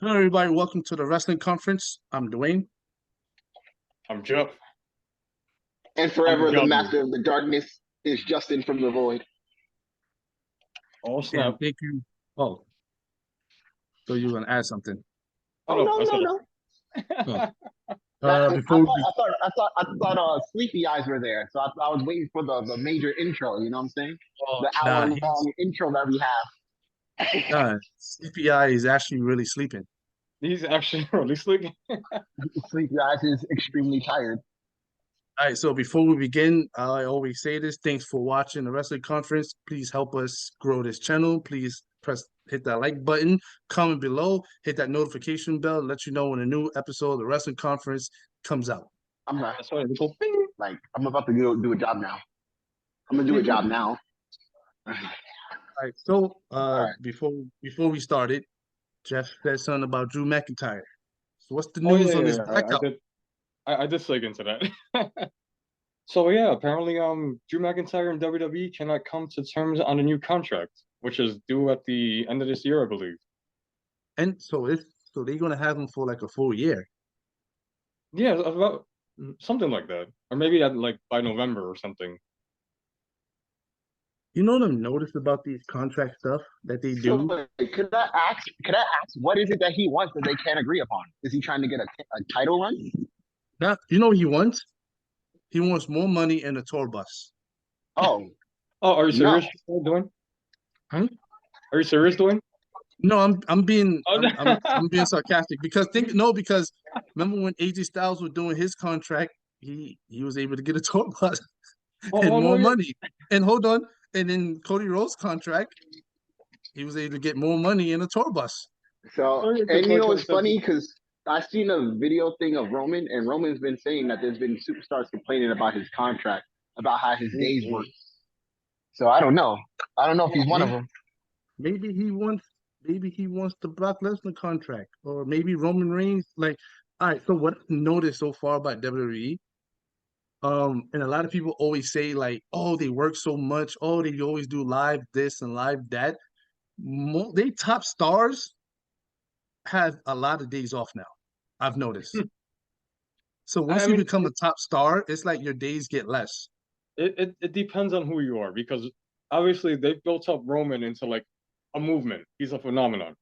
Hello, everybody. Welcome to the wrestling conference. I'm Dwayne. I'm Jeff. And I'm forever the Gummy. master of the darkness is Justin from the void. Oh And snap! thank you. Oh, so you're gonna add something? Oh Oh no, no, I no, said no. Oh, That, before we I thought Sleepy Eyes were there, so I was waiting for the major intro. You know what I'm saying? oh, The nah, hour long intro that we have. CPI is actually really sleeping. he's actually really sleeping. Sleepy Eyes is extremely tired. All right, so before we begin, I always say this. Thanks for watching the wrestling conference. Please help us grow this channel. Please hit that like button, comment below, hit that notification bell, let you know when a new episode of the wrestling conference comes out. I'm not That's why they go. Bing. like I'm about to do a job now. I'm gonna do a job now. All right, so All right. before we started, Jeff said something about Drew McIntyre. So what's the Oh news yeah, on yeah, this yeah. I blackout? did. I did slip into that. So yeah, apparently, Drew McIntyre and WWE cannot come to terms on a new contract, which is due at the end of this year, I believe. And so they're gonna have him for like a full year. Yeah, about something like that, or maybe at like by November or something. You know what I've noticed about these contract stuff that they So do? could I ask? Could I ask what is it that he wants that they can't agree upon? Is he trying to get a title run? Not you know what he wants? He wants more money in a tour bus. Oh Oh, are you no. serious, Dwayne? Huh? Are you serious, Dwayne? No, I'm being Oh, no. I'm being sarcastic because remember when AJ Styles was doing his contract, he was able to get a tour bus and Oh no, more money. And hold on, and then Cody Rhodes' contract, he was able to get more money in a tour bus. So, you're and you know it's 2027. funny because I seen a video thing of Roman, and Roman's been saying that there's been superstars complaining about his contract, about how his days work. So I don't know. I don't know if he's one of Maybe, them. maybe he wants the Brock Lesnar contract, or maybe Roman Reigns. Like, all right. So what I've noticed so far about WWE, and a lot of people always say like, oh, they work so much. Oh, they always do live this and live that. They top stars have a lot of days off now. I've noticed. So once I you mean, become a top star, it's like your days get less. it depends on who you are because obviously they've built up Roman into like a movement. He's a phenomenon.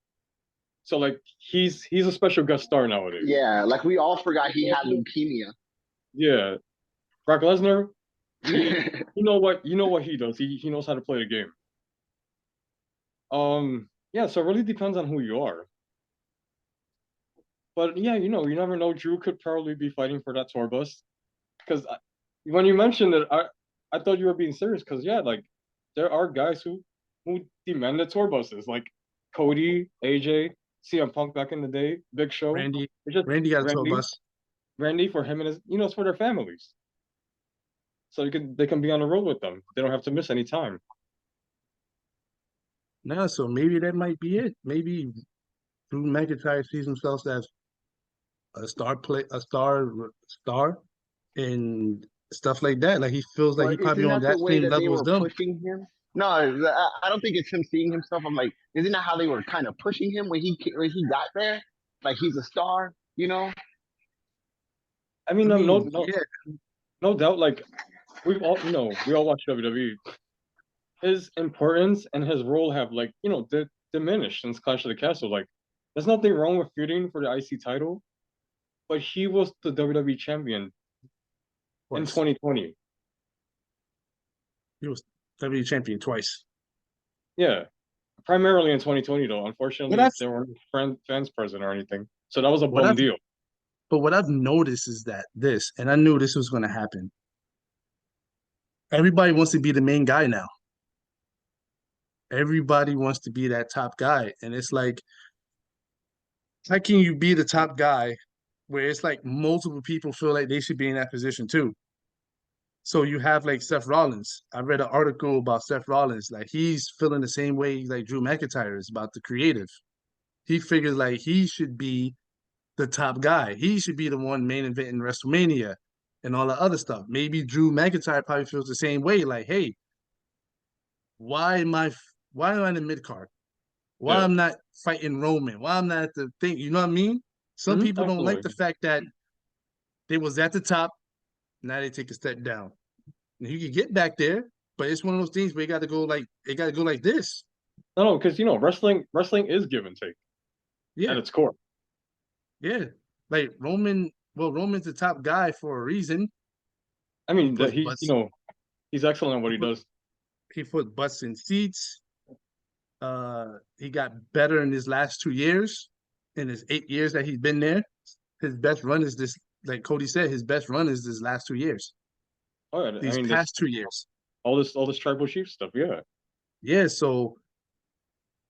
So like he's a special guest star nowadays. Yeah, like we all forgot he had leukemia. Yeah, Brock Lesnar, he you know what he does. He knows how to play the game. Yeah, so it really depends on who you are. But yeah, you never know. Drew could probably be fighting for that tour bus because when you mentioned it, I thought you were being serious because yeah, like there are guys who demand the tour buses, like Cody, AJ, CM Punk back in the day, Big Show. Randy, It's just Randy got a tour Randy, bus. Randy for him and his, it's for their families, so they can be on the road with them. They don't have to miss any time. No, so maybe that might be it. Maybe Drew McIntyre sees himself as a star, and stuff like that. Like he feels like he But probably isn't on that the that way same that they level as were them. pushing him? No, I don't think it's him seeing himself. I'm like, isn't that how they were kind of pushing him when he got there? Like he's a star, you know? I I mean, no, mean, no, yeah, no doubt. Like we all watch WWE. His importance and his role have like diminished since Clash of the Castle. Like, there's nothing wrong with feuding for the IC title, but he was the WWE champion in twice. 2020. He was WWE champion twice. Yeah, primarily in 2020 though. What Unfortunately, I've there weren't fans present or anything, so that was a what bum I've deal. but what I've noticed is that this, and I knew this was going to happen. Everybody wants to be the main guy now. Everybody wants to be that top guy, and it's like, how can you be the top guy where it's like multiple people feel like they should be in that position too? So you have like Seth Rollins. I read an article about Seth Rollins. Like he's feeling the same way like Drew McIntyre is about the creative. He figures like he should be the top guy. He should be the one main event in WrestleMania and all the other stuff. Maybe Drew McIntyre probably feels the same way. Like, hey, why am I why am I in the mid card? Why Yeah. I'm not fighting Roman? Why I'm not at the thing? You know what I mean? Some people don't like the Absolutely. fact that they was at the top, now they take a step down. And you can get back there, but it's one of those things where you got to go like it got to go like this. No, because wrestling is give and take at Yeah, its core. yeah. Like Roman, well, Roman's the top guy for a reason. I He mean that puts butts. he's excellent at what He he put does. he put butts in seats. He got better in his last 2 years. In his 8 years that he's been there, his best run is this. Like Cody said, his best run is this last 2 years. Oh yeah, I These mean this past 2 years. all this tribal chief stuff. Yeah. Yeah. So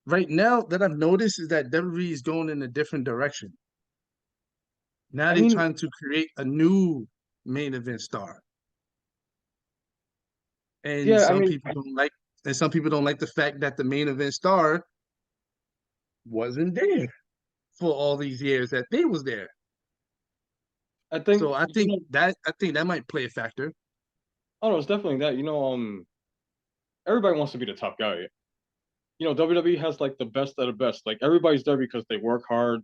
right now that I've noticed is that WWE is going in a different direction. Now I they're mean, trying to create a new main event star, and yeah, I some mean, people don't like, and some people don't like the fact that the main event star wasn't there for all these years that they was there. I think So I think that might play a factor. oh no, it's definitely that. Everybody wants to be the top guy. WWE has like the best of the best. Like everybody's there because they work hard,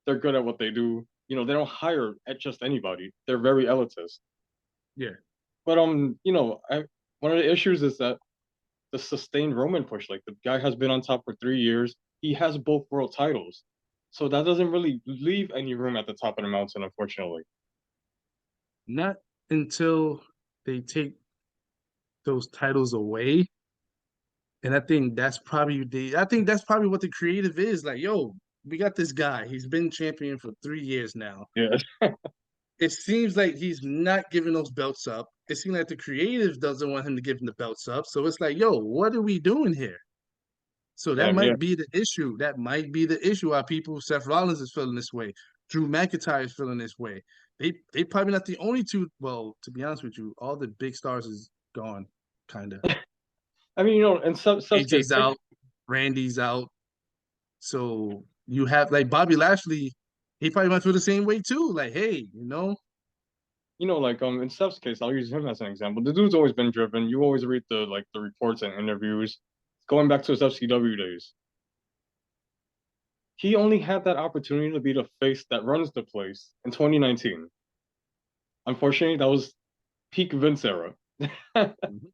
they're good at what they do. They don't hire at just anybody. They're very elitist. Yeah, But one of the issues is that the sustained Roman push. Like the guy has been on top for 3 years. He has both world titles, so that doesn't really leave any room at the top of the mountain, unfortunately. not until they take those titles away. And I think that's probably what the creative is. Like, yo, we got this guy. He's been champion for 3 years now. Yeah, It seems like he's not giving those belts up. It seems like the creative doesn't want him to give him the belts up. So it's like, yo, what are we doing here? So that damn, yeah. might be the issue. That might be the issue why people, Seth Rollins is feeling this way. Drew McIntyre is feeling this way. They probably not the only two. Well, to be honest with you, all the big stars is gone, kind of. I mean, in such case, AJ's out, Randy's out. So you have like Bobby Lashley, he probably went through the same way too. Like, hey, like in Steph's case, I'll use him as an example. The dude's always been driven. You always read the reports and interviews. Going back to his FCW days, he only had that opportunity to be the face that runs the place in 2019. Unfortunately, that was peak Vince era. Mhm.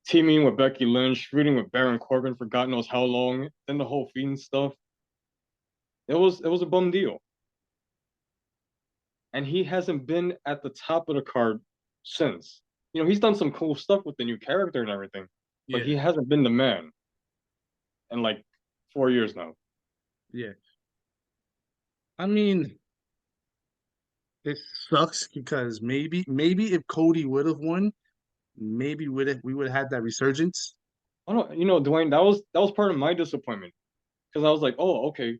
Teaming with Becky Lynch, feuding with Baron Corbin for God knows how long, then the whole Fiend stuff. It was a bum deal. And he hasn't been at the top of the card since. He's done some cool stuff with the new character and everything, but Yeah, he hasn't been the man in like 4 years now. yeah. I mean, it sucks because maybe if Cody would have won, maybe we would have had that resurgence. I don't, Dwayne, that was part of my disappointment because I was like, oh, okay,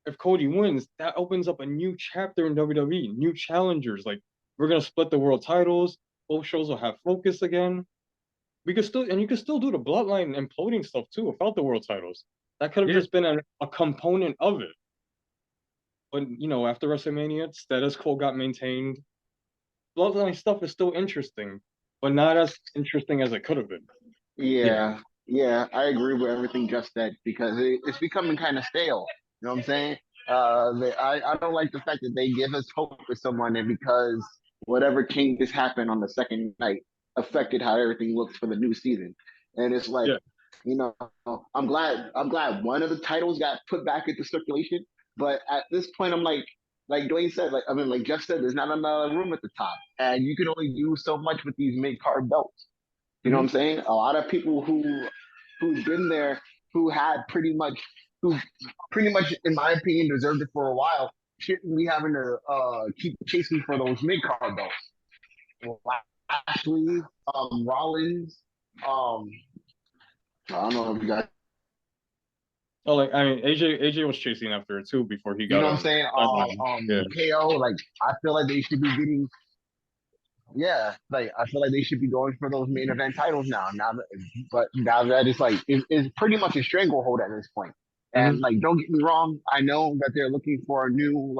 if Cody wins, that opens up a new chapter in WWE, new challengers. Like we're gonna split the world titles. Both shows will have focus again. You could still do the bloodline imploding stuff too without the world titles. That could have Yeah, just been a component of it. But after WrestleMania, status quo got maintained. Bloodline stuff is still interesting, but not as interesting as it could have been. yeah, Yeah, I agree with everything just said because it's becoming kind of stale. You know what I'm saying? I don't like the fact that they give us hope for someone, and because whatever changes happened on the second night affected how everything looks for the new season. And it's like, Yeah. you know, I'm glad one of the titles got put back into circulation. But at this point, I'm like Dwayne said, like I mean, like Jeff said, there's not enough room at the top, and you can only do so much with these mid card belts. You know what mhm, I'm saying? A lot of people who've been there, who had who pretty much, in my opinion, deserved it for a while, shouldn't be having to keep chasing for those mid card belts. Lashley, Rollins, um, I don't know if you guys, Oh, like I mean, AJ was chasing after it too before he you got know what I'm saying? sidelined. Yeah. KO, like I feel like they should be getting. Yeah, like I feel like they should be going for those main event titles now. But now that it's pretty much a stranglehold at this point. And Hmm. like, don't get me wrong, I know that they're looking for a new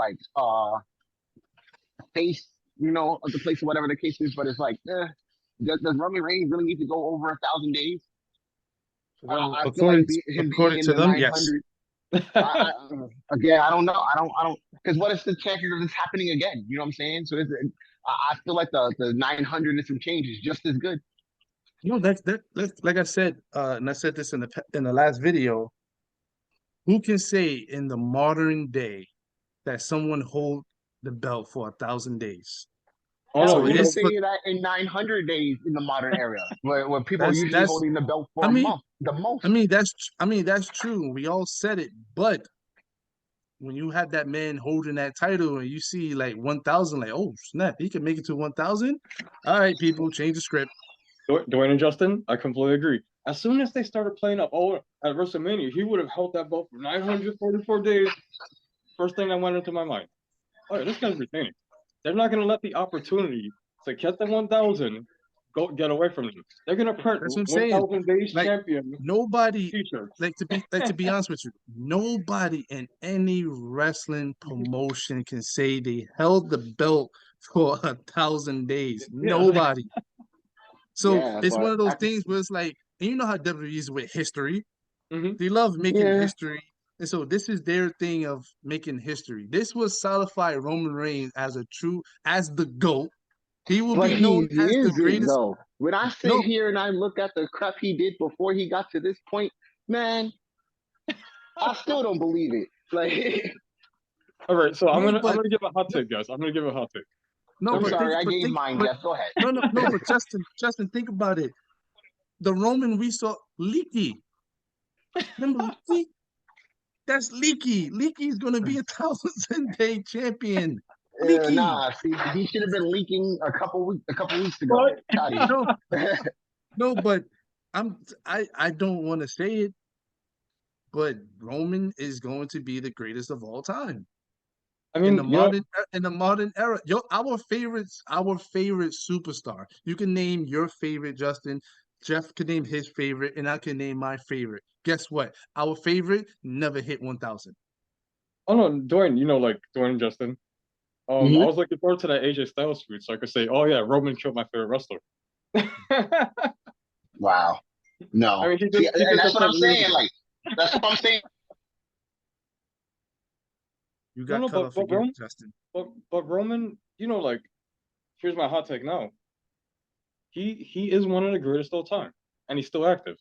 face, of the place or whatever the case is. But it's like, does Roman Reigns really need to go over 1,000 days? I feel like According him being according in to the them, yes. 900. Again, I don't know. I don't because what if the chances of this happening again? You know what I'm saying? So I feel like the 900 and some change is just as good. No, that's like I said, and I said this in the last video. Who can say in the modern day that someone hold the belt for 1,000 days? Oh no, Hell, So who you can know, it's say that in 900 days in the modern era, where people are usually that's. holding the belt I for a mean, month, the most? I mean that's true. We all said it, but when you have that man holding that title and you see like 1,000, like oh snap, he can make it to 1,000. All right, people, change the script. Dwayne and Justin, I completely agree. As soon as they started playing up all at WrestleMania, he would have held that belt for 944 days. First thing that went into my mind. Oh, yeah, this guy's retaining. They're not going to let the opportunity to get the 1,000 go get away from them. They're going to print That's what I'm saying. 1,000 days Like champion nobody, t-shirts. to be honest with you, nobody in any wrestling promotion can say they held the belt for 1,000 days. Yeah. Nobody. So Yeah, it's one but of those things where it's like, and you know how WWE is with history. Mm-hmm. They love making yeah, history. And so this is their thing of making history. This will solidify Roman Reigns as as the GOAT. He will but be he known as the isn't greatest. though. When I sit No, here and I look at the crap he did before he got to this point, man, I still don't believe it. Like, All right, so I'm no, gonna I'm but gonna give a hot no, take, guys. I'm gonna give a hot take. no, I'm Okay, sorry, I gave mine, but Jeff. Go ahead. no, but Justin, think about it. The Roman we saw leaky. Remember leaky? That's leaky. Leaky is gonna be a 1,000 day champion. Leaky. Nah, see, he should have been leaking a couple weeks ago. but Got it. No, no, but I don't want to say it, but Roman is going to be the greatest of all time I mean, you know, in the modern era. Our favorite superstar. You can name your favorite, Justin. Jeff can name his favorite, and I can name my favorite. Guess what? Our favorite never hit 1,000. oh no, Dwayne, you know, like Dwayne and Justin. I Hmm. was looking forward to that AJ Styles feud, so I could say, oh yeah, Roman killed my favorite wrestler. I Wow. No. mean, See, he and did that's that what I'm 7 years saying. ago. Like, that's what I'm saying. You No, got no, cut but off but again, Roman, Justin. but Roman, you know, like here's my hot take now. He is one of the greatest of all time, and he's still active.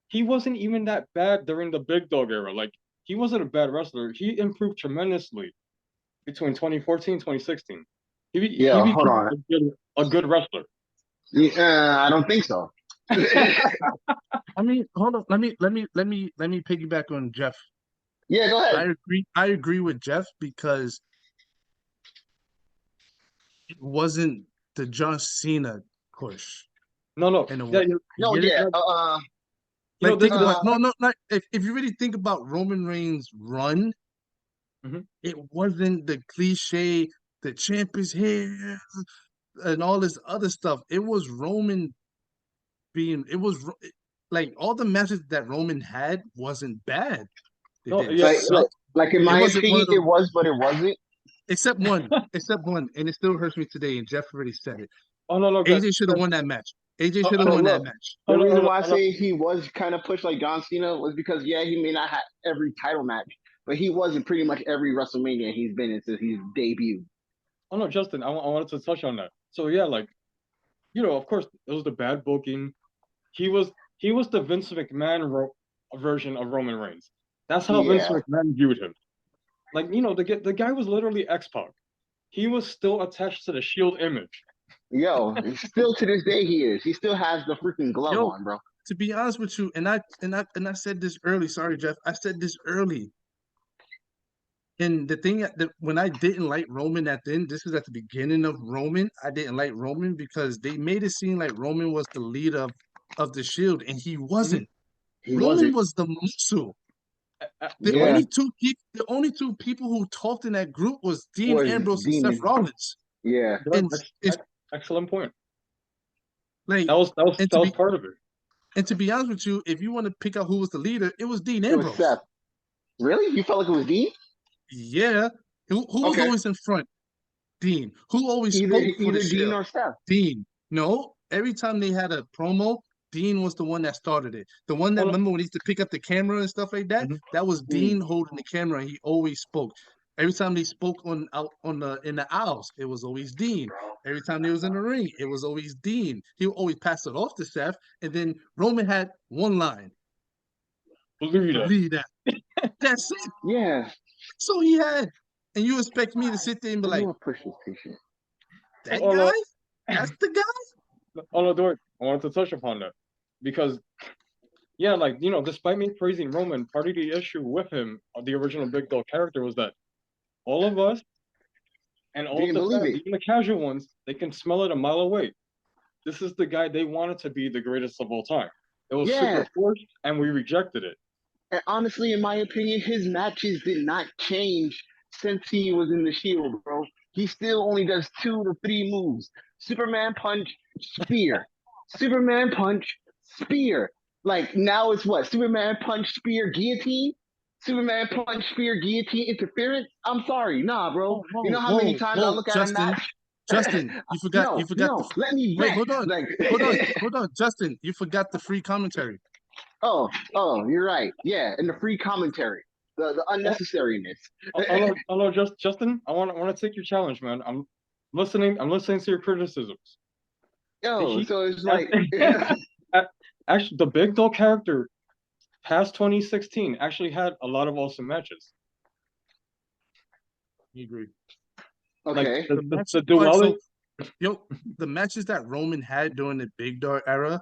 He wasn't even that bad during the big dog era. Like he wasn't a bad wrestler. He improved tremendously between 2014 2016. He Yeah, hold became on. a good wrestler. Yeah, I don't think so. Yeah, I mean, hold on. Let me piggyback on Jeff. go I ahead. agree. I agree with Jeff because it wasn't the John Cena push No, no, in a yeah, way. You No, get it? yeah. you know Like this think is about Uh, no, not if you really think about Roman Reigns' run, Mhm. it wasn't the cliche, the champ is here and all this other stuff. It was Roman being like all the matches that Roman had wasn't bad. They no, didn't yeah, suck. like in It my wasn't one opinion, of it those was, but it wasn't. except one, and it still hurts me today. And Jeff already said it. oh no, no, AJ should have won that match. AJ should have So won that look, match. the hold on, reason hold on, why I hold on. say he was kind of pushed like John Cena was because yeah, he may not have every title match, but he was in pretty much every WrestleMania he's been in since he's debuted. Oh no, Justin, I wanted to touch on that. So yeah, like you know, of course, it was the bad booking. He was he was the Vince McMahon version of Roman Reigns. That's how Vince Yeah. McMahon viewed him. Like you know, the guy was literally X-Pac. He was still attached to the Shield image. Yo, still to this day he is. He still has the freaking glove Yo, on, bro. to be honest with you, and I said this early. Sorry, Jeff. I said this early. And the thing that when I didn't like Roman at the end, this is at the beginning of Roman. I didn't like Roman because they made it seem like Roman was the leader of the Shield, and he Mhm. wasn't. He Roman wasn't. was the muscle. Yeah, The only two people who talked in that group was Dean was Ambrose and Seth Demon. Rollins. Yeah. And it's Excellent point. like, and That was part of it. to be honest with you, if you want to pick out who was the leader, it was Dean It was Ambrose. Seth. Really? You felt like it was Dean? Yeah. Who was Okay. always in front? Dean. Who always Either spoke for the either Dean Shield? or Seth. Dean. No. Every time they had a promo, Dean was the one that started it. The one that remember when he used to pick up the camera and stuff like that. That was Dean holding the camera. And he always spoke. Every time they spoke in the aisles, it was always Dean. Every time they was in the ring, it was always Dean. He would always pass it off to Seth, and then Roman had one line. Believe that. That's it. Yeah. So he had, and you expect me to sit there and be like, push this patient. That guy? That's the guy? Oh no, Dork, I wanted to touch upon that. Because yeah, like, you know, despite me praising Roman, part of the issue with him, the original Big Dog character, was that all of us and all of the fans, even the casual ones, they can smell it a mile away. This is the guy they wanted to be the greatest of all time. It was super forced, and we rejected it. And honestly, in my opinion, his matches did not change since he was in the Shield, bro. He still only does 2 to 3 moves. Superman punch, spear. Superman punch, spear. Like, now it's what? Superman punch, spear, guillotine? Superman punch, spear, guillotine, interference? I'm sorry. Nah, bro. You know how many times I look at a match? Justin, you forgot. Let me wait. Hold on, Justin. You forgot the free commentary. Oh, you're right. Yeah, and the free commentary, the unnecessariness. Hello, Justin. I want to take your challenge, man. I'm listening. I'm listening to your criticisms. So it's like actually the Big Dog character past 2016 actually had a lot of awesome matches. You agree? Okay. Like the duality. The matches that Roman had during the Big Dog era.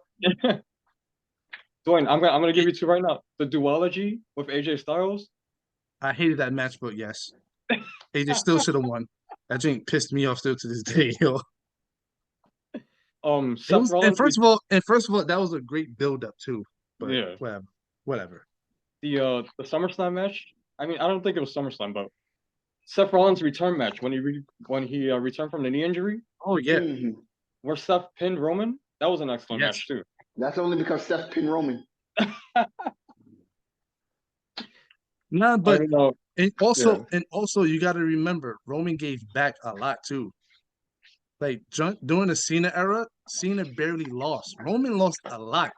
Dwayne, I'm gonna give you 2 right now. The duology with AJ Styles. I hated that match, but yes, AJ still should have won. That drink pissed me off still to this day, yo. Seth Rollins. And first of all, that was a great build up too. But yeah, whatever. The SummerSlam match. I mean, I don't think it was SummerSlam, but Seth Rollins' return match when he returned from the knee injury. Oh yeah, where Seth pinned Roman. That was an excellent match too. That's only because Seth pinned Roman. Nah, but and also you got to remember Roman gave back a lot too. Like during the Cena era, Cena barely lost. Roman lost a lot.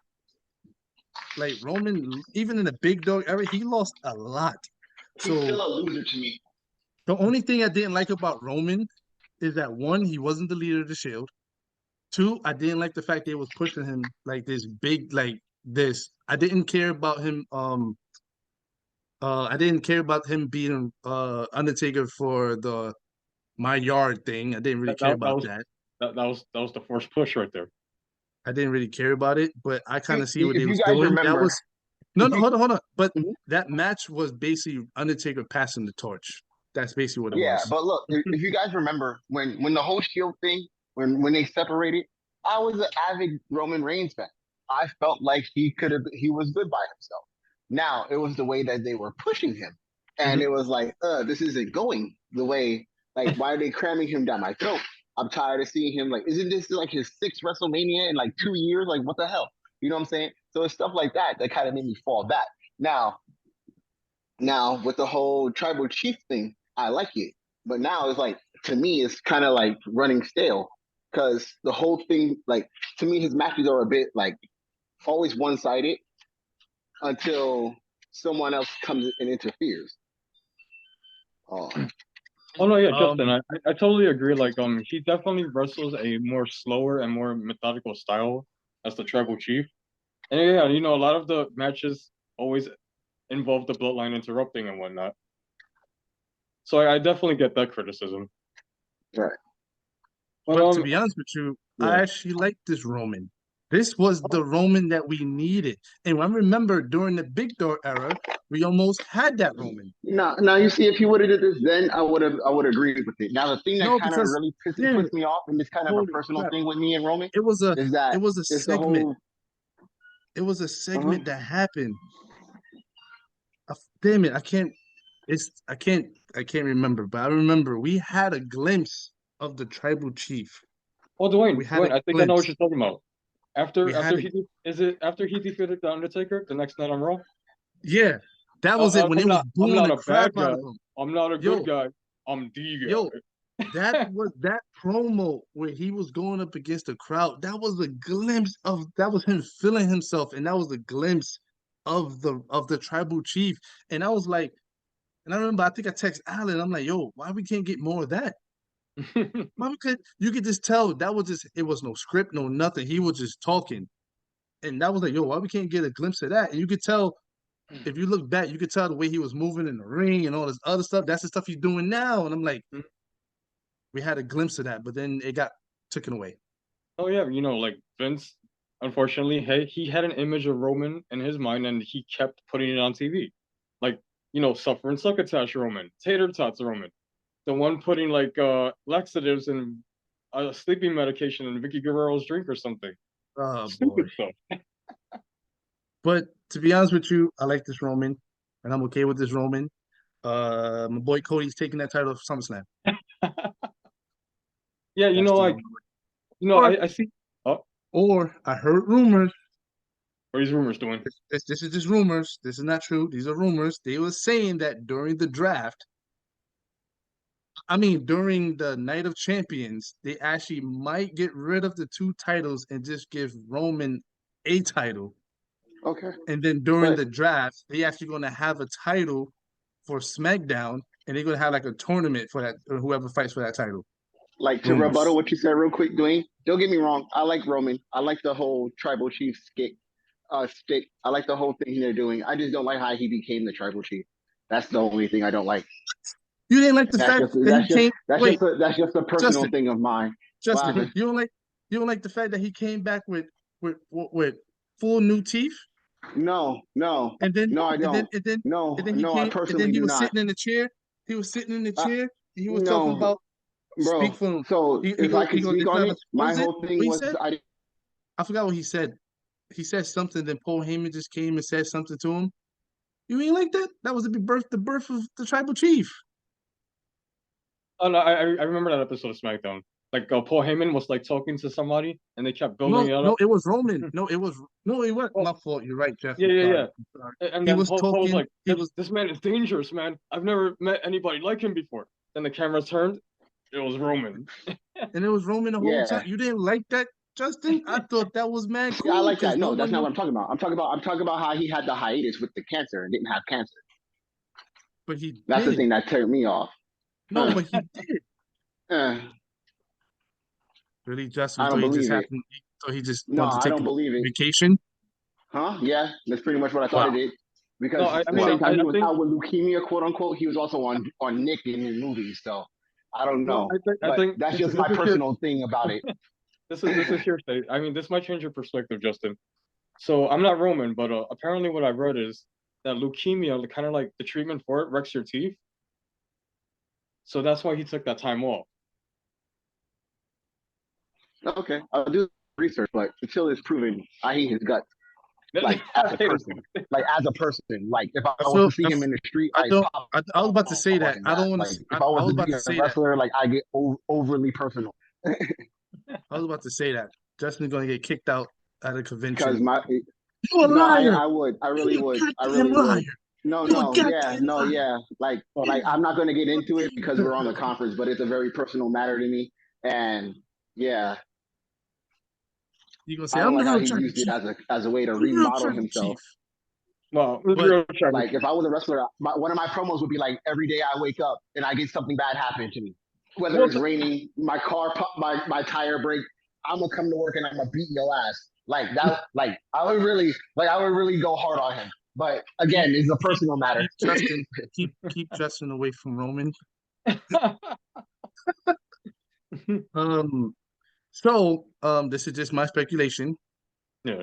Like Roman, even in the Big Dog era, he lost a lot. He's still a loser to me. The only thing I didn't like about Roman is that 1, he wasn't the leader of the Shield. 2, I didn't like the fact they was pushing him like this big, like this. I didn't care about him. I didn't care about him being Undertaker for the My Yard thing. I didn't really care about that. That was the first push right there. I didn't really care about it, but I kind of see what they was doing. Remember, that was hold on. But that match was basically Undertaker passing the torch. That's basically what it was. Yeah, but look, if you guys remember when the whole Shield thing, when they separated, I was an avid Roman Reigns fan. I felt like he was good by himself. Now it was the way that they were pushing him, and it was like, this isn't going the way. Like, why are they cramming him down my throat? I'm tired of seeing him. Like, isn't this like his 6th WrestleMania in like 2 years? Like, what the hell? You know what I'm saying? So it's stuff like that kind of made me fall back. Now with the whole tribal chief thing, I like it, but now it's like, to me, it's kind of like running stale, because the whole thing, like, to me, his matches are a bit like always one-sided until someone else comes and interferes. Oh no, yeah, Justin, I totally agree. Like, he definitely wrestles a more slower and more methodical style as the tribal chief. And yeah, you know, a lot of the matches always involve the bloodline interrupting and whatnot. So I definitely get that criticism. Right. But to be honest with you, I actually like this Roman. This was the Roman that we needed. And I remember during the Big Dog era, we almost had that Roman. Now you see, if he would have did this then, I would agree with it. Now the thing that kind of really puts me off, and it's kind of a personal thing with me and Roman, it was a segment. It was a segment that happened. Damn it, I can't remember, but I remember we had a glimpse of the tribal chief. Oh, Dwayne, I think I know what you're talking about. After he defeated the Undertaker the next night on Raw? Yeah, that was it. When it was booing the crap out of him. I'm not a good guy. I'm the guy. That was that promo where he was going up against the crowd. That was a glimpse of that was him feeling himself, and that was a glimpse of the tribal chief. And I was like, and I remember I think I text Alan. I'm like, yo, why we can't get more of that? Why we could you could just tell that was just it was no script, no nothing. He was just talking. And that was like, yo, why we can't get a glimpse of that? And you could tell if you look back, you could tell the way he was moving in the ring and all this other stuff. That's the stuff he's doing now. And I'm like, we had a glimpse of that, but then it got taken away. Oh yeah, like Vince, unfortunately, he had an image of Roman in his mind, and he kept putting it on TV, like suffering succotash Roman, tater tots Roman, the one putting like laxatives and sleeping medication in Vicky Guerrero's drink or something. Oh boy. Stupid stuff. But to be honest with you, I like this Roman, and I'm okay with this Roman. My boy Cody's taking that title of SummerSlam. Yeah, That's the like only way. Or, I see. Oh, or I heard rumors. what are these rumors doing? This is just rumors. This is not true. These are rumors. They were saying that during the draft, I mean, during the Night of Champions, they actually might get rid of the two titles and just give Roman a title. Okay. And then during But the draft, they actually going to have a title for SmackDown, and they're going to have like a tournament for that, or whoever fights for that title. like to Rumors. rebuttal what you said real quick, Dwayne, don't get me wrong. I like Roman. I like the whole tribal chief stick. I like the whole thing they're doing. I just don't like how he became the tribal chief. That's the only thing I don't like. You didn't like the That's fact just that he that's just came. that's Wait, just a, that's just a personal Justin, thing of mine. What Justin, happened? you don't like the fact that he came back with full new teeth, No, no, and then no, I and then don't. and then and No, then he no, I came, and then personally he do was not. sitting in the chair. He was sitting in the Uh, chair, and he was talking no, about bro. speak for him. So if I could speak It's on not it, what my is it? whole What thing he was said? I forgot what he said. He said something. Then Paul Heyman just came and said something to him. You ain't like that? That was the birth of the tribal chief. Oh no, I remember that episode of SmackDown. Like Paul Heyman was like talking to somebody, and they kept building No, it up. no, it was Roman. No, it wasn't Oh, my fault. You're right, Jeff. yeah, I'm yeah, sorry. yeah. I'm sorry. And He then was Paul was talking. like, He was, this man is dangerous, man. I've never met anybody like him before. Then the camera turned. It was Roman. and it was Roman the whole time. yeah. You didn't like that, Justin? I thought that was mad See, I cool like because that. no No, that's one not knew. what I'm talking about. I'm talking about how he had the hiatus with the cancer and didn't have cancer. But he That's the did. thing that turned me off. No, Uh, but he did. uh, Really, Justin? I You don't thought he just believe it. happened? You thought he just No, wanted to I take don't a believe it. vacation? Huh? Yeah, that's pretty much what I thought it Wow. did. No, Because I the mean, same time he I was think out with leukemia, quote unquote, he was also on Nick in his movies. So I don't no, know, I but think that's this just this my is here. personal thing about it. This is hearsay. I mean, this might change your perspective, Justin. So I'm not Roman, but apparently what I read is that leukemia, kind of like the treatment for it, wrecks your teeth. So that's why he took that time off. Okay, I'll do research, but until it's proven, I hate his guts. Like as a person, like if I I was feel. to see him in the street, I I don't. pop I was about to say off on that. his I don't ass. want Like to. if I I was was to about be to a say that. wrestler, like I get overly personal I was about to say that. Justin's gonna get kicked out of because convention. my You a no, liar. I would, I really You a would, I goddamn really liar. would. No, You a no, yeah, goddamn no, liar. yeah. Like I'm not gonna get into it because we're on the conference, but it's a very personal matter to me, and yeah, You gonna say I don't I'm the like how real he tribal used it chief. as a way to I'm the real remodel tribal chief. himself. Well, But you're a tribal Like chief. if I was a wrestler, one of my promos would be like, every day I wake up and I get something bad happen to me, whether Well, it's raining, my car, my tire break, I'm gonna come to work and I'm gonna beat your ass. Like that, like I would really go hard on him. But keep again, it's a keep personal matter. keep Justin keep Justin away from Roman. Um. This is just my speculation. yeah.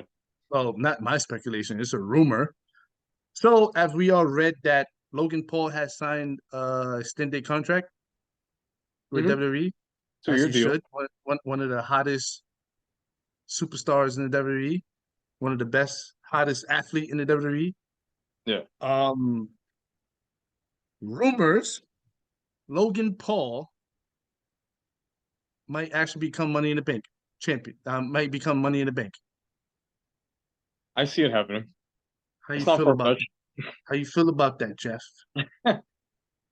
Well, not my speculation. It's a rumor. So, as we all read that Logan Paul has signed a extended contract with Hmm. WWE, So as your he deal. should. One of the hottest superstars in the WWE, one of the best, hottest athlete in the WWE. Yeah. Rumors Logan Paul might actually become Money in the Bank champion. Might become Money in the Bank. I see it happening. How you It's not feel far about fetched. how you feel about that, Jeff?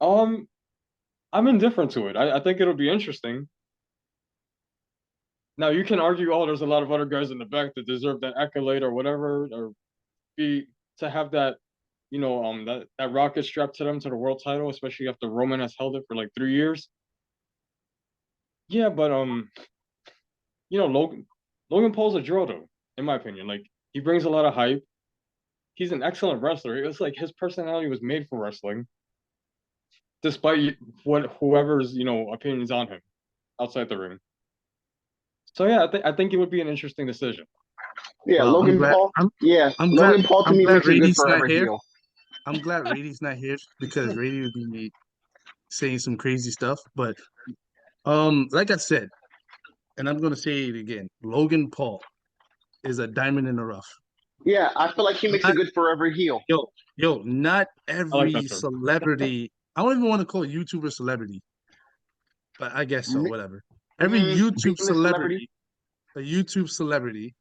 Um, I'm indifferent to it. I think it'll be interesting. Now you can argue, oh, there's a lot of other guys in the back that deserve that accolade or whatever, or be to have that, that rocket strapped to them to the world title, especially after Roman has held it for like 3 years. Yeah, but Logan Paul's a draw though, in my opinion. Like he brings a lot of hype. He's an excellent wrestler. It's like his personality was made for wrestling, despite what whoever's opinions on him outside the ring. So yeah, I think it would be an interesting decision. Yeah, Well, Logan Paul. Yeah, I'm glad Logan Paul to I'm me glad makes a good Rady's not forever here. heel. I'm glad Rady's not here because Rady would be saying some crazy stuff. But like I said, and I'm gonna say it again, Logan Paul is a diamond in the rough. Yeah, I feel like he makes a Not good forever heel. not I like every that term. celebrity. I don't even want to call a YouTuber celebrity, but I guess so. Whatever. Every YouTube Being a celebrity. celebrity, a YouTube celebrity,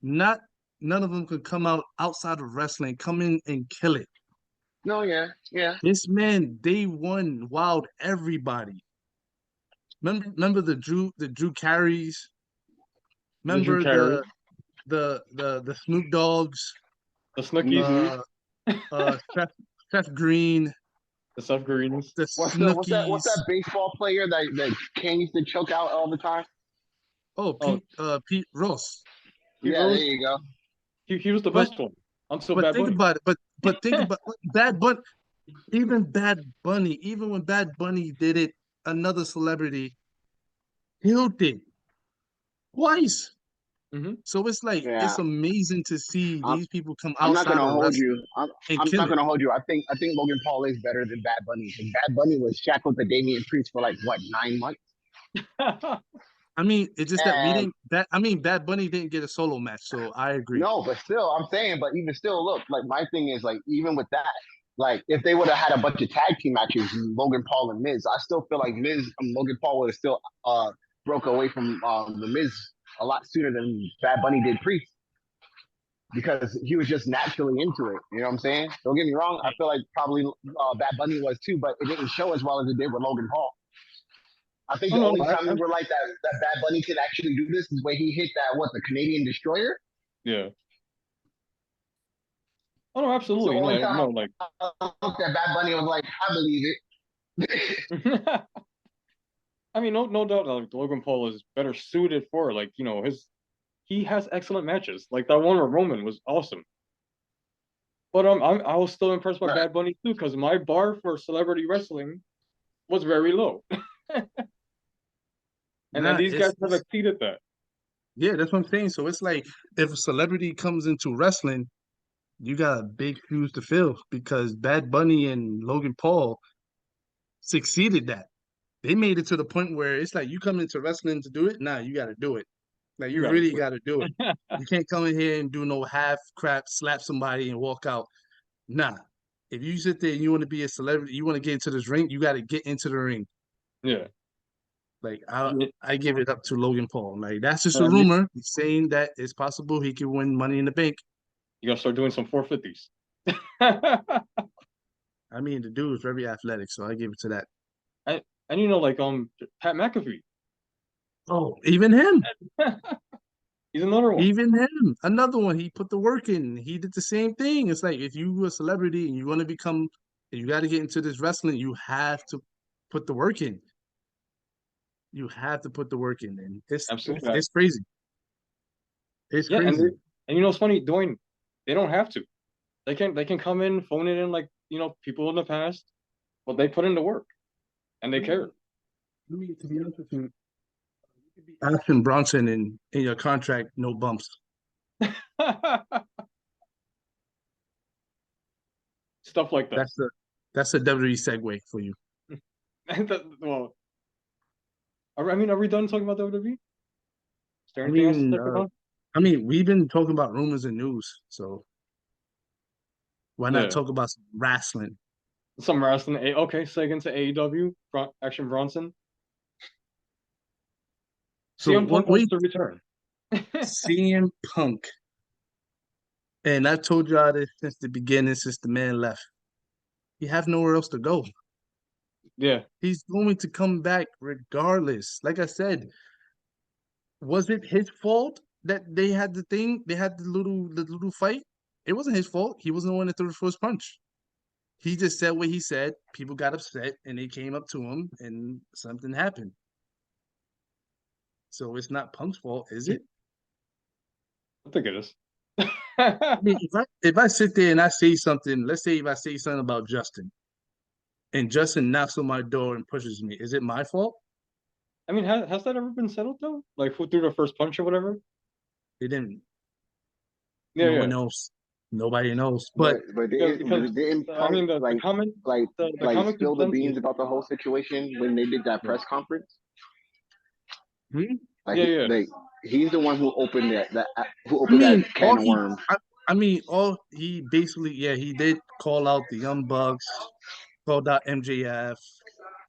not none of them could come out outside of wrestling, come in and kill it. No, yeah, yeah. This man, day one, wowed everybody. Remember the Drew Carries. The Drew Remember Carey, the Snoop Dogs. the Snookies, Seth Green, the Seth Greens. the What's Snookies. that baseball player that Kane used to choke out all the time? Oh, Oh, Pete Ross. Pete Yeah, there Rose. you go. He was the But best one until but Bad think Bunny. about it. But think about Bad Bunny. Even Bad Bunny, even when Bad Bunny did it, another celebrity killed it twice. Hmm. So it's like Yeah, it's amazing to see I'm these people come I'm not outside gonna of hold wrestling you. I'm and I'm kill not it. gonna hold you. I think Logan Paul is better than Bad Bunny. And Bad Bunny was shackled to Damian Priest for like what 9 months, I mean, it's just that we and didn't. Bad Bunny didn't get a solo match, so I agree. no, but still, I'm saying, but even still, look, like my thing is like even with that, like if they would have had a bunch of tag team matches, Logan Paul and Miz, I still feel like Logan Paul would have still broke away from the Miz a lot sooner than Bad Bunny did Priest because he was just naturally into it. You know what I'm saying? Don't get me wrong. I feel like probably Bad Bunny was too, but it didn't show as well as it did with Logan Paul. I think Oh the no, only no, time we were like that Bad Bunny could actually do this is when he hit that the Canadian Destroyer. yeah. Oh no, It's the absolutely. only No, time no, like I looked at Bad Bunny and was like, I believe it. I mean, no doubt, like Logan Paul is better suited for like he has excellent matches. Like that one with Roman was awesome. But I was still impressed by Right. Bad Bunny too, because my bar for celebrity wrestling was very low, and Nah, these guys have exceeded that. yeah, that's what I'm saying. So it's like if a celebrity comes into wrestling, you got big shoes to fill because Bad Bunny and Logan Paul succeeded that. They made it to the point where it's like you come into wrestling to do it. Nah, you got to do it. Like You you gotta really do got to do it. it. You can't come in here and do no half crap, slap somebody and walk out. Nah. If you sit there and you want to be a celebrity, you want to get into this ring, you got to get into the ring. Yeah. Like Yeah. I give it up to Logan Paul. Like that's just a And you, rumor saying that it's possible he could win Money in the Bank. you gotta start doing some 450s. I mean, the dude is very athletic, so I give it to that. and like Pat McAfee. Oh, even him. He's another one. Even him, another one. He put the work in. He did the same thing. It's like if you a celebrity and you want to become, and you got to get into this wrestling, you have to put the work in. You have to put the work in, and Absolutely. it's crazy. It's Yeah, and crazy. it's funny, Dwayne, they don't have to. They can come in, phone it in like, people in the past, but they put in the work and they care. I mean, to be honest with you, Action Bronson in your contract, no bumps. Stuff like that. That's a WWE segue for you. Well, are we done talking about WWE? Is there I anything else to mean, talk about? we've been talking about rumors and news, so why not Yeah. talk about some wrestling? Some wrestling. Okay, second to AEW, Action Bronson. So CM Punk what wants we to return. CM Punk, and I've told y'all this since the beginning, since the man left. He have nowhere else to go. Yeah. He's going to come back regardless. Like I said, was it his fault that they had the thing? They had the little fight. It wasn't his fault. He wasn't the one that threw the first punch. He just said what he said. People got upset, and they came up to him, and something happened. So it's not Punk's fault, is it? I think it is. I mean, if I sit there and I say something, let's say if I say something about Justin, and Justin knocks on my door and pushes me, is it my fault? I mean, has that ever been settled though? Like who threw the first punch or whatever? It didn't. Yeah, No yeah. one knows. Nobody knows. But but Because didn't I mean, Punk the comment, the like common spill the beans consensus. about the whole situation when they did that Yeah, press conference? hmm? Like, yeah, yeah. he's the one who opened who I opened that mean, can of worms. all he basically, yeah, he did call out the Young Bucks, called out MJF,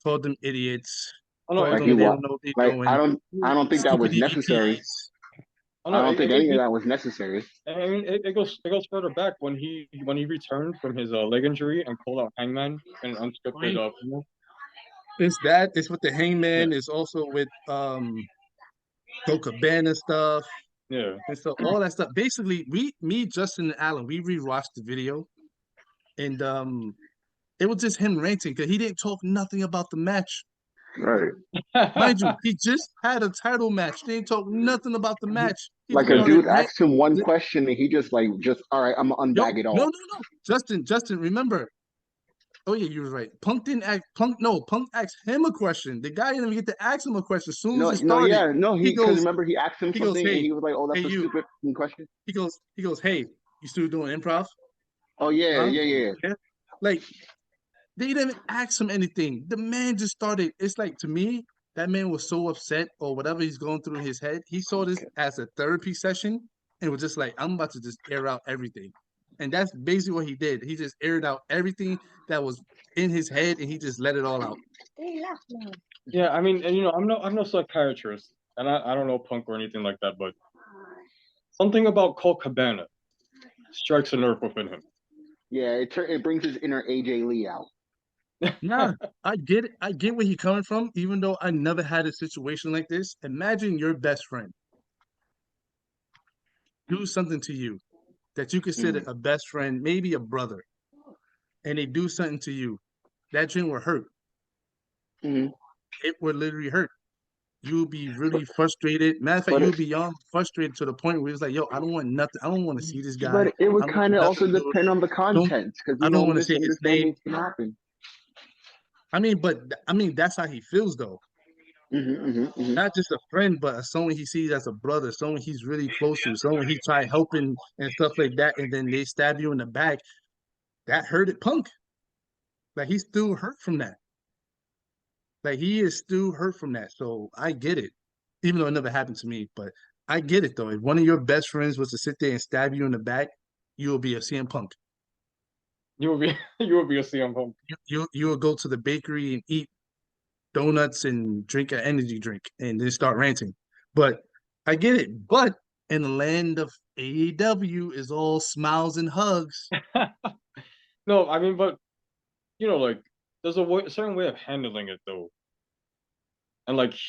called them idiots, Oh no, called Like them they he don't know what they're like doing, I don't think that it, was stupid necessary. EVPs. oh I no, don't think it any of just that was necessary. I mean, it goes further back when he returned from his leg injury and called out Hangman in an unscripted Right? promo. It's that. It's with the Yeah, Hangman. It's also with Go Cabana stuff. yeah. And so all that stuff. Basically, me, Justin, and Alan, we rewatched the video, and it was just him ranting because he didn't talk nothing about the match. Right. Mind you, he just had a title match. They didn't talk nothing about the match. He Like just a started dude rant. asked him one question and he just all right, I'm gonna Yo, unbag it no, all. no, no. Justin, remember. Oh yeah, you were right. Punk didn't ask Punk asked him a question. The guy didn't even get to ask him a question. As soon as No, it no, started, yeah, no, he because goes, remember he asked him he goes, something and hey, he was like, "Oh, hey that's a you. stupid question." He goes, hey, you still doing improv? Oh yeah, Huh? yeah, yeah. Yeah. Like they didn't even ask him anything. The man just started. It's like to me, that man was so upset or whatever he's going through in his head. He saw this as a therapy session and was just like, I'm about to just air out everything. And that's basically what he did. He just aired out everything that was in his head and he just let it all out. Yeah, I mean, and I'm no psychiatrist, and I don't know Punk or anything like that, but something about Colt Cabana strikes a nerve within him. Yeah, it brings his inner AJ Lee out. Nah, I get it. I get where he's coming from, even though I never had a situation like this. Imagine your best friend do something to you that you consider Mm. a best friend, maybe a brother, and they do something to you. That dream will hurt. Mm-hmm. It would literally hurt. You'll be really frustrated. Matter of fact, But you'll be beyond frustrated to the point where it's like, yo, I don't want nothing. I don't want to see this guy. it would I don't want kind of nothing also to do with depend him. on the Don't content because I don't want to say his name. misunderstandings can happen. I mean, that's how he feels though. Mm-hmm. Not just a friend, but someone he sees as a brother, someone he's really close to, someone he tried helping and stuff like that, and then they stab you in the back. That hurted Punk. Like he's still hurt from that. Like he is still hurt from that. So I get it. Even though it never happened to me, but I get it though. If one of your best friends was to sit there and stab you in the back, you will be a CM Punk. You will be you will be a CM Punk. You will go to the bakery and eat donuts and drink an energy drink and then start ranting. But I get it. But in the land of AEW is all smiles and hugs. No, I mean, but like there's a certain way of handling it though, and like Right?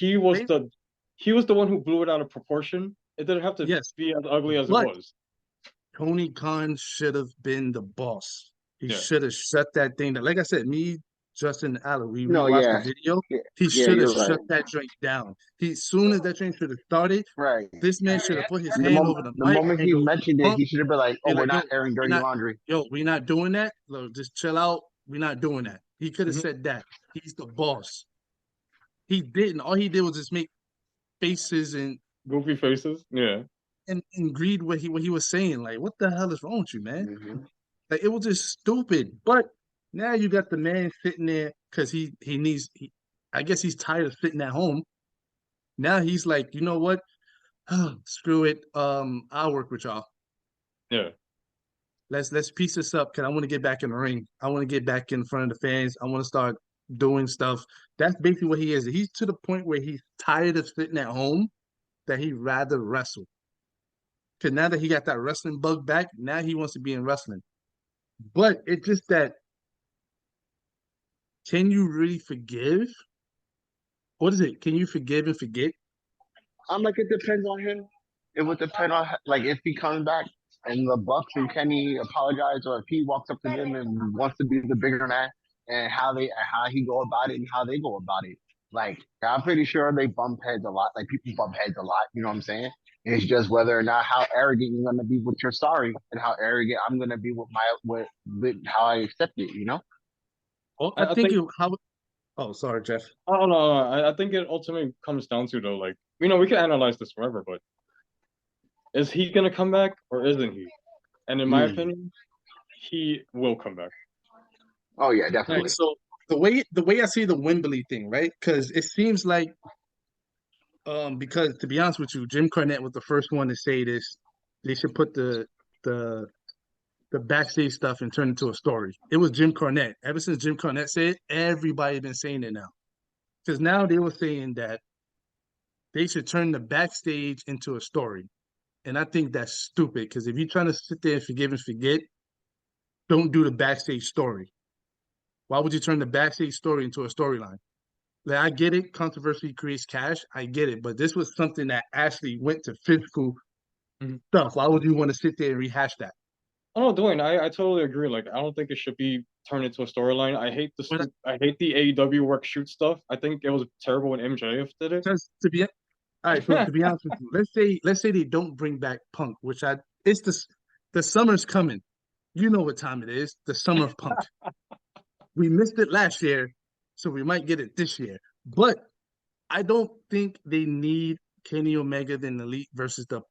he was the one who blew it out of proportion. It didn't have to Yes, be as ugly as it but was. Tony Khan should have been the boss. He Yeah. should have shut that thing down. Like I said, me, Justin, and Allen, we No, rewatched the yeah, video. yeah, He yeah. should have You're right. shut that joint down. He soon as that joint should have started, Right. this man should have put his hand over the The mic moment and he go, mentioned it, Punk, he should have been like, "Oh, be we're like, not airing we're dirty not, laundry." we're not doing that. Look, just chill out. We're not doing that. He could have Mhm. said that. He's the boss. He didn't. All he did was just make faces Goofy faces. Yeah. and agreed what he was saying. Like, what the hell is wrong with you, man? Hmm. Like it was just stupid. But now you got the man sitting there because I guess he's tired of sitting at home. Now he's like, you know what? Screw it. I'll work with y'all. Yeah. Let's piece this up because I want to get back in the ring. I want to get back in front of the fans. I want to start doing stuff. That's basically what he is. He's to the point where he's tired of sitting at home that he'd rather wrestle. Because now that he got that wrestling bug back, now he wants to be in wrestling. But it's just that can you really forgive? What is it? Can you forgive and forget? I'm like, it depends on him. It would depend on like if he comes back and the Bucks and Kenny apologize, or if he walks up to them and wants to be the bigger man, and how he go about it and how they go about it. Like I'm pretty sure they bump heads a lot. Like people bump heads a lot. You know what I'm saying? It's just whether or not how arrogant you're gonna be with your sorry, and how arrogant I'm gonna be with with how I accept it. You know? Well, I I think think it how. Oh, sorry, Jeff. I don't know. I think it ultimately comes down to though, like we can analyze this forever, but is he gonna come back or isn't he? And in my Mm. opinion, he will come back. Oh yeah, Right. definitely. So the way I see the Wembley thing, right? Because it seems like because to be honest with you, Jim Cornette was the first one to say this. They should put the the backstage stuff and turn it into a story. It was Jim Cornette. Ever since Jim Cornette said it, everybody been saying it now. Because now they were saying that they should turn the backstage into a story. And I think that's stupid because if you're trying to sit there and forgive and forget, don't do the backstage story. Why would you turn the backstage story into a storyline? Like, I get it, controversy creates cash. I get it, but this was something that actually went to physical Mhm. stuff. Why would you want to sit there and rehash that? Oh no, Dwayne, I totally agree. Like I don't think it should be turned into a storyline. But I hate the AEW work shoot stuff. I think it was terrible when MJF did it. because to be all right, so to be honest with you, let's say they don't bring back Punk, which I it's the summer's coming. You know what time it is? The summer of Punk. We missed it last year, so we might get it this year. But I don't think they need Kenny Omega than Elite versus the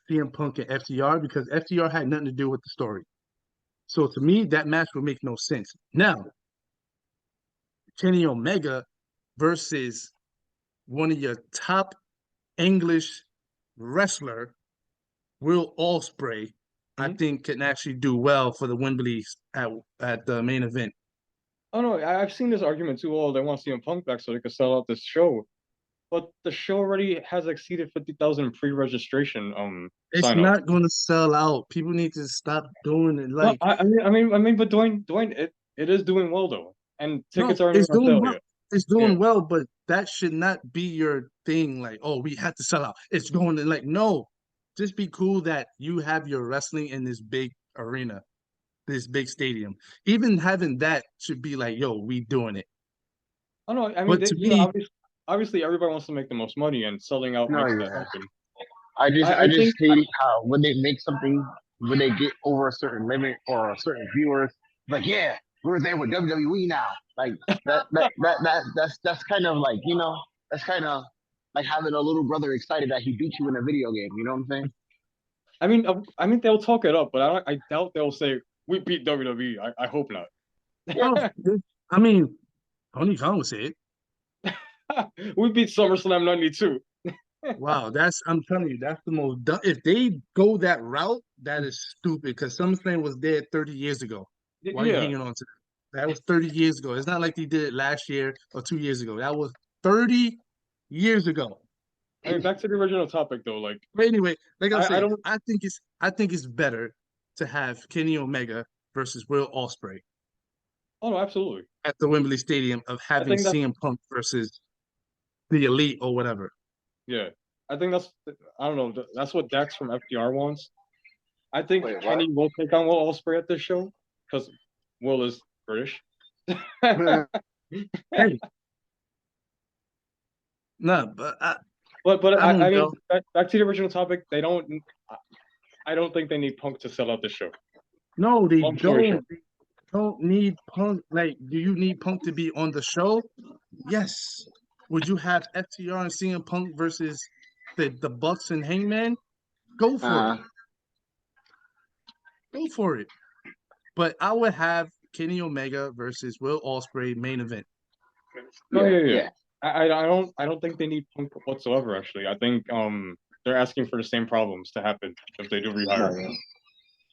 CM Punk and FTR because FTR had nothing to do with the story. So to me, that match would make no sense. Now, Kenny Omega versus one of your top English wrestler, Will Ospreay, I Mhm. think can actually do well for the Wembley at the main event. Oh no, I've seen this argument too. Oh, they want CM Punk back so they could sell out this show. But the show already has exceeded 50,000 pre-registration It's signups. not going to sell out. People need to stop doing it. No, Like, but Dwayne, it is doing well though, and no, tickets aren't it's even on doing sale well. yet. It's Yeah, doing well, but that should not be your thing. Like, oh, we have to sell out. It's going to like no. Just be cool that you have your wrestling in this big arena, this big stadium. Even having that should be like, yo, we doing it. I don't know. I mean, But they, to me, obviously, everybody wants to make the most money, and selling out No, makes that yeah. happen. I I just think, hate how when they make something, when they get over a certain limit or a certain viewers, like yeah, we're there with WWE now. Like that's kind of like that's kind of like having a little brother excited that he beat you in a video game. You know what I'm saying? I mean, they'll talk it up, but I doubt they'll say we beat WWE. I hope oh, not. I mean, Tony Khan would say it. We beat SummerSlam '92. Wow, I'm telling you, that's the most dumb. If they go that route, that is stupid because SummerSlam was dead 30 years ago. Why are you Yeah. hanging on to that? That was 30 years ago. It's not like they did it last year or 2 years ago. That was 30 years ago. I mean, back to the original topic though. Like, But anyway, like I was I saying, don't. I think it's better to have Kenny Omega versus Will Ospreay Oh no, absolutely. at the Wembley Stadium of I having think that's CM Punk versus the Elite or whatever. yeah. I think that's I don't know. That's what Dax from FDR wants. I think Wait, what? Kenny will take on Will Ospreay at this show because Will is British. Hey, no, but But I don't I mean, know. back to the original topic. They don't. I don't think they need Punk to sell out the show. No, they Long story short. don't. They don't need Punk. Like, do you need Punk to be on the show? Yes. Would you have FTR and CM Punk versus the Bucks and Hangman? Go for it. uh, Go for it. But I would have Kenny Omega versus Will Ospreay main event. No, yeah, yeah. yeah. I don't think they need Punk whatsoever. Actually, I think they're asking for the same problems to happen if they do No, rehire him. yeah.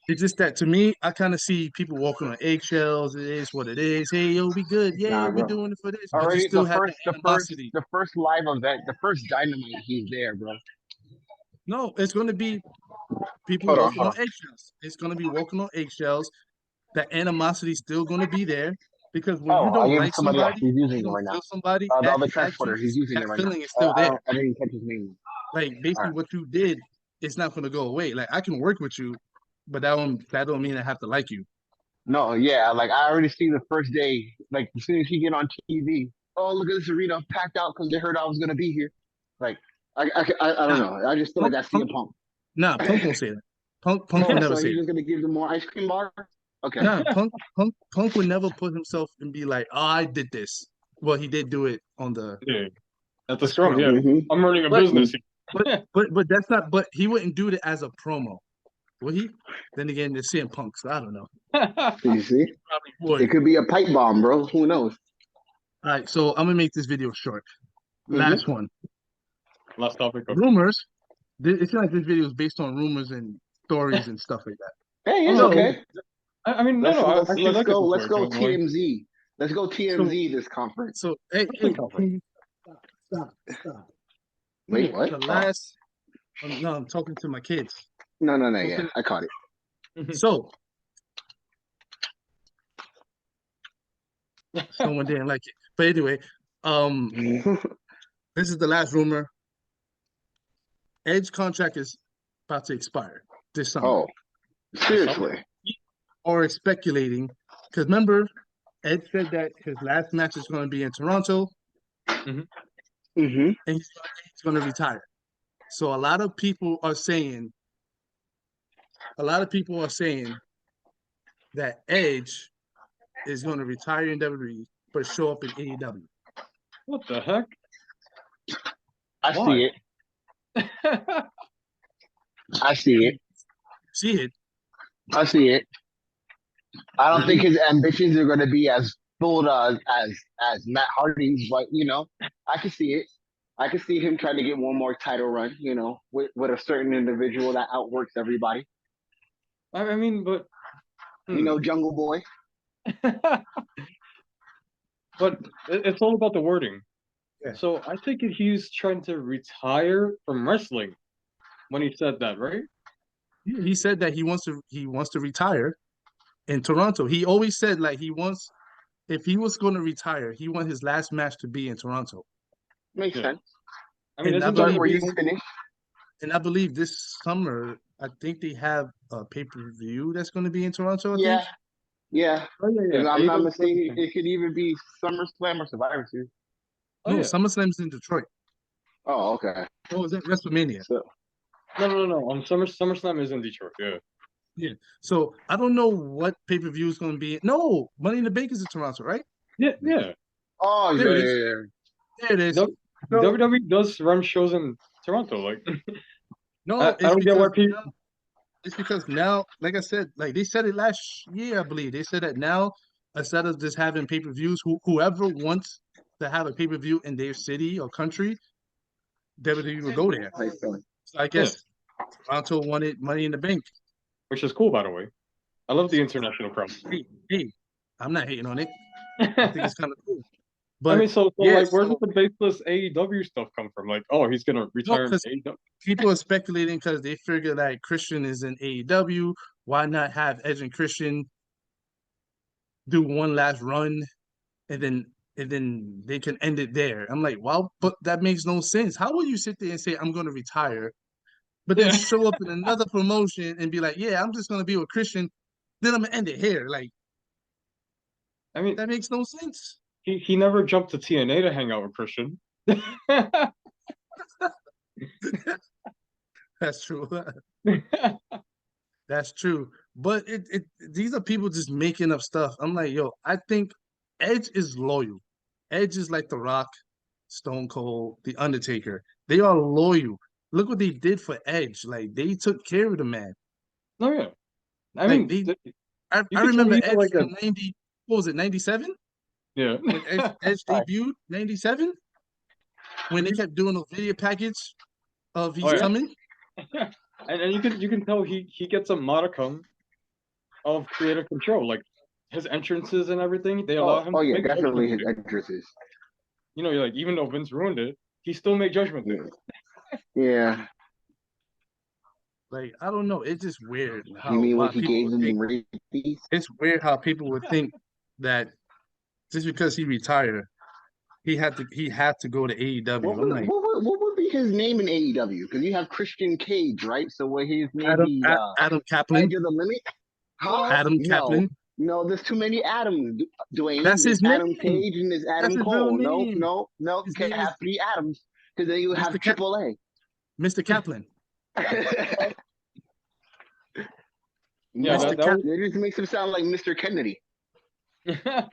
It's just that to me, I kind of see people walking on eggshells. It is what it is. Hey, yo, we good. Yeah, Nah, we bro. doing it for this. But you Already still have that animosity. the first live event, the first Dynamite, he's there, bro. No, it's going to be people Hold on, walking hold on on. eggshells. It's going to be walking on eggshells. That animosity is still going to be there. Because when you Oh, I don't gave it like to somebody else. somebody, He's using you it don't right now. feel somebody, The other that transporter, he's using it right now. feeling is still there. I didn't catch his name. Like basically Alright. what you did, it's not gonna go away. Like I can work with you, but that don't mean I have to like you. No, yeah, like I already see the first day. Like as soon as he get on TV, oh look at this arena packed out because they heard I was gonna be here. Like I don't Nah, know. I just feel like Punk, that's Punk, CM Punk. nah, Punk won't say that. Punk would Oh, never so say he's that. just gonna give them more ice cream bar? Okay. Nah, Punk would never put himself and be like, "Oh, I did this." Well, he did do it on Yeah, at the the scrum. scrum, Yeah, hmm I'm running a but business. but that's not. But he wouldn't do it as a promo, would he? Then again, it's CM Punk, so I don't know. You see, Probably would. it could be a pipe bomb, bro. Who knows? All right, so I'm gonna make this video short. hmm Last one. Last topic. Okay. Rumors. It's not like this video is based on rumors and stories and stuff like that. Hey, it's Oh, So, okay. I mean, no, I actually Let's like it go. this Let's way. go Don't worry. TMZ. Let's go so, TMZ this conference. so, hey, What's the hey, topic? can you stop. Wait, what? The Oh, last, no, I'm talking to my kids. no. Yeah, Okay. I caught it. So, someone didn't like it, but anyway, um, this is the last rumor. Edge contract is about to expire this summer. Oh, seriously. Or speculating, because remember, Ed said that his last match is going to be in Toronto, hmm and he's going to retire. So a lot of people are saying that Edge is going to retire in WWE but show up in AEW. What the heck? I Why? see it. I see it. See it? I see it. I don't think Mhm. his ambitions are going to be as full as Matt Hardy's, but I can see it. I can see him trying to get one more title run, with a certain individual that outworks everybody. I mean, but Jungle Boy. but it's all about the wording. Yeah. So I think he's trying to retire from wrestling when he said that, right? He said that he wants to retire in Toronto. He always said like if he was going to retire, he want his last match to be in Toronto. Makes Yeah. sense. I mean, And I isn't Start that where believe you finish. And I believe this summer, I think they have a pay-per-view that's going to be in Toronto, I think. Yeah. Oh yeah, If yeah. I'm not AEW mistaken, wrestling. it could even be SummerSlam or Survivor Series. Oh No, yeah. SummerSlam's in Detroit. Oh, okay. Oh, is that WrestleMania? So No. SummerSlam is in Detroit. Yeah. Yeah. So I don't know what pay-per-view is going to be. No, Money in the Bank is in Toronto, right? Yeah. Oh There it yeah, is. yeah, yeah. There it is. W- So, WWE does run shows in Toronto. Like, no, I don't get why people. it's because now, like I said, like they said it last year, I believe. They said that now, instead of just having pay-per-views, whoever wants to have a pay-per-view in their city or country, WWE will go there. Nice feeling. So I Yeah, guess Toronto wanted Money in the Bank. which is cool, by the way. I love the international crowd. Hey, I'm not hating on it. I think I it's kind of cool. mean, But so yeah, like, where does the baseless AEW stuff come from? Like, oh, he's gonna no, retire in because AEW. people are speculating because they figure like Christian is in AEW. Why not have Edge and Christian do one last run and then they can end it there? I'm like, well, but that makes no sense. How will you sit there and say I'm going to retire, but then Yeah, show up in another promotion and be like, yeah, I'm just going to be with Christian, then I'm gonna end it here? Like I mean, that makes no sense. he never jumped to TNA to hang out with Christian. That's true. That's true. But these are people just making up stuff. I'm like, yo, I think Edge is loyal. Edge is like The Rock, Stone Cold, The Undertaker. They are loyal. Look what they did for Edge. Like they took care of the man. Oh yeah, I Like mean, they you I could tell remember he's Edge like a from 90, what was it, 97? yeah. When Edge debuted, 97? When they kept doing a video package of Oh he's yeah, coming. and you can tell he gets a modicum of creative control. Like his entrances and everything, they allow him Oh to yeah, make definitely judgments. his entrances. Like even though Vince ruined it, he still made judgment Yeah. there. Yeah. Like I don't know. It's just weird You how mean when why he people gave would them think rabies? it's weird how people would think that just because he retired, he had to go to AEW. I'm like What would be his name in AEW? Because you have Christian Cage, right? So what his name be? Adam Kaplan. Edge of the Limit? Huh? Adam No, Kaplan. no. There's too many Adams, Dwayne. That's There's his Adam name. Page and there's That's Adam his real Cole. No, name. no, no. His Can't name is have three Adams because then you would have Mr. Cap- AAA. Mr. Kaplan. No, Mr. that it just makes him sound like Mr. Kennedy. that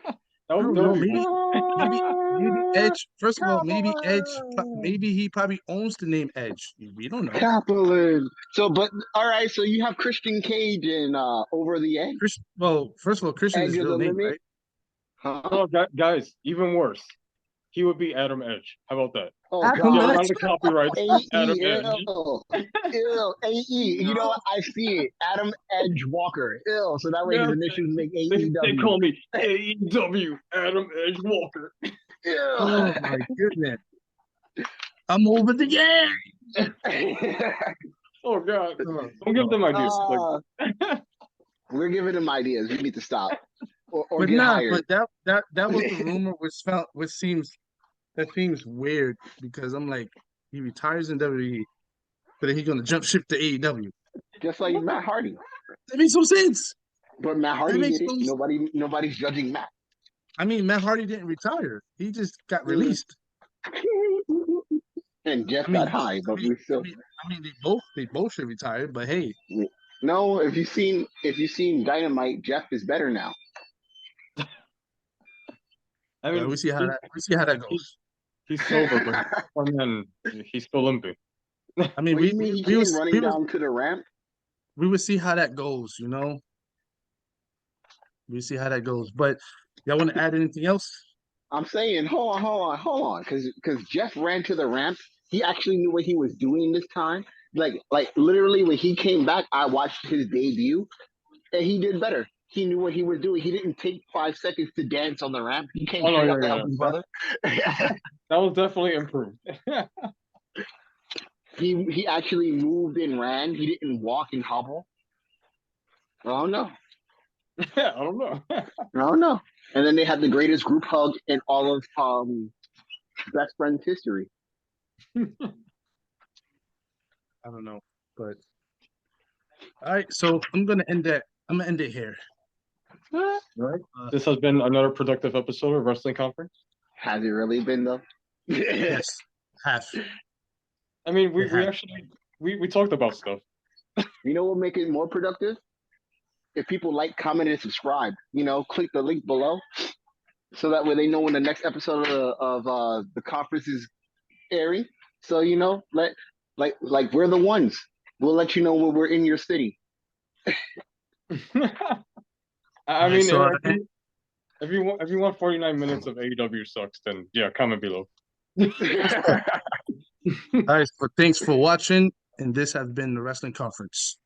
I was don't that know. was Maybe Edge. First of all, maybe Edge. Maybe he probably owns the name Edge. We don't know. Kaplan. So, but all right. So you have Christian Cage and Over the Edge. Well, first of all, Christian is Edge his of the real name, Limit. right? Huh? no, guys, even worse. He would be Adam Edge. How about that? Oh Adam Get God. around the copyrights. Adam Edge. Ew, AE. You know what? I see it. Adam Edge Walker. Ew. So that way his Yeah, initials make They AEW. call me AEW Adam Edge Walker. Oh my goodness! I'm over the game. Oh God! Don't give them ideas. We're giving him ideas. We need to stop or But get nah, hired. but that was the rumor, which seems weird because I'm like, he retires in WWE, but then he's gonna jump ship to AEW. Just like Matt Hardy. That makes no sense. But Matt That Hardy makes did it. no. Nobody's judging Matt. I mean, Matt Hardy didn't retire. He just got released. And Jeff I mean, got high, but we still I mean, they both should retire. But hey, no. If you've seen Dynamite, Jeff is better now. I mean, we see how that goes. he's sober, but man, he's still limping. I mean, What do you mean he came running down to the ramp? We would see how that goes. You know, we see how that goes. But y'all want to add anything else? I'm saying, hold on, because Jeff ran to the ramp. He actually knew what he was doing this time. Like literally, when he came back, I watched his debut, and he did better. He knew what he was doing. He didn't take 5 seconds to dance on the ramp. He came straight up to help his brother. That was definitely improved. He actually moved and ran. He didn't walk and hobble. I don't know. I don't know. I don't know. And then they had the greatest group hug in all of Best Friends history. I don't know, but all right. So I'm gonna end that. I'm gonna end it here. Right. This has been another productive episode of Wrestling Conference. Has it really been though? Yes, half. I mean, we actually talked about stuff. You know what would make it more productive? If people like, comment, and subscribe. You know, click the link below, so that way they know when the next episode of the conference is airing. So you know, like we're the ones. We'll let you know when we're in your city. I mean, so, if you want 49 minutes of AEW sucks, then yeah, comment below. all right. So thanks for watching, and this has been the Wrestling Conference.